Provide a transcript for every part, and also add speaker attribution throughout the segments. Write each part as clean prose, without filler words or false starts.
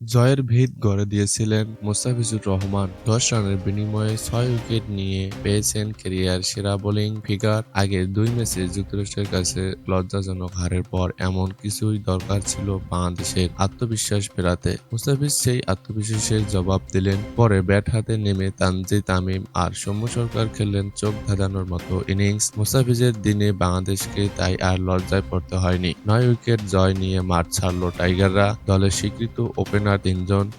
Speaker 1: জয়ের ভিত গড়ে দিয়েছিলেন মোস্তাফিজুর রহমান। ১০ রানের বিনিময়ে ৬ উইকেট নিয়ে পেয়েছেন ক্যারিয়ার সেরা বোলিং ফিগার। আগের ২ ম্যাচে যুক্তরাষ্ট্রের কাছে লজ্জাজনক হারের পর এমন কিছুই দরকার ছিল বাংলাদেশের আত্মবিশ্বাস ফেরাতে। মুস্তাফিজ সেই আত্মবিশ্বাসের জবাব দিলেন। পরে ব্যাট হাতে নেমে তানজিদ তামিম আর সৌম্য সরকার খেললেন চোখ ধাঁধানোর মতো ইনিংস। মুস্তাফিজের দিনে বাংলাদেশকে তাই আর লজ্জায় পড়তে হয়নি। ৯ উইকেট জয় নিয়ে মাঠ ছাড়ল টাইগাররা। দলের স্বীকৃত ওপেনার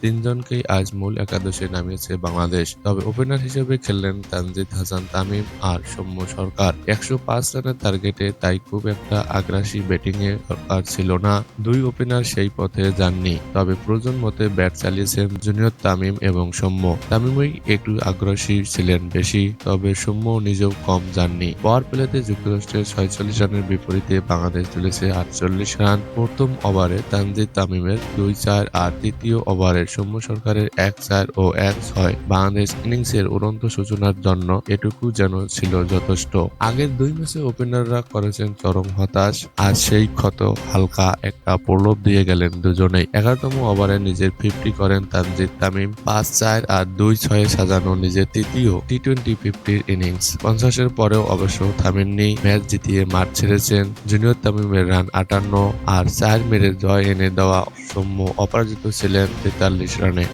Speaker 1: তিনজনকেই আজ মূল একাদশে নামিয়েছে বাংলাদেশ। তবে ওপেনার হিসেবে খেললেন তানজিদ হাসান তামিম আর সৌম্য সরকার। ১০৫ রানের টার্গেটে তাই খুব একটা আগ্রাসী ব্যাটিংয়ে দরকার ছিল না। দুই ওপেনার সেই পথে যাননি। তবে প্রয়োজন মতে ব্যাট চালিয়েছেন জুনিয়র তামিম এবং সৌম্য। তামিমই একটু আগ্রাসী ছিলেন বেশি, তবে সৌম্য নিজেও কম যাননি। পাওয়ার প্লেতে যুক্তরাষ্ট্রের ৪৬ রানের বিপরীতে বাংলাদেশ তুলেছে ৪৮ রান। প্রথম ওভারে তানজিদ তামিমের ২-৪ আর তৃতীয় ওভারে সৌম্য সরকারের ১-৪ ও ১-৬। বাংলাদেশ ইনিংসের উড়ন্ত সূচনার জন্য এটুকু যেন ছিল যথেষ্ট। আগের ২ ম্যাচে ওপেনাররা করেছেন চরম হতাশ। আজ সেই ক্ষত হালকা একটা প্রলোভ দিয়ে গেলেন দুজনেই। ১১তম ওভারে নিজের ৫০ করেন তানজিদ তামিম। ৫-৪ আর ২-৬ সাজানো নিজের তৃতীয় টি-২০ ৫০-র ইনিংস। ৫০-এর পরেও অবশ্য থামেননি। ম্যাচ জিতিয়ে মাঠ ছেড়েছেন। জুনিয়র তামিমের রান ৫৮ আর ৪ মেরে জয় এনে দেওয়া সৌম্য অপরাজিত ছিলেন ৪৩ রানে।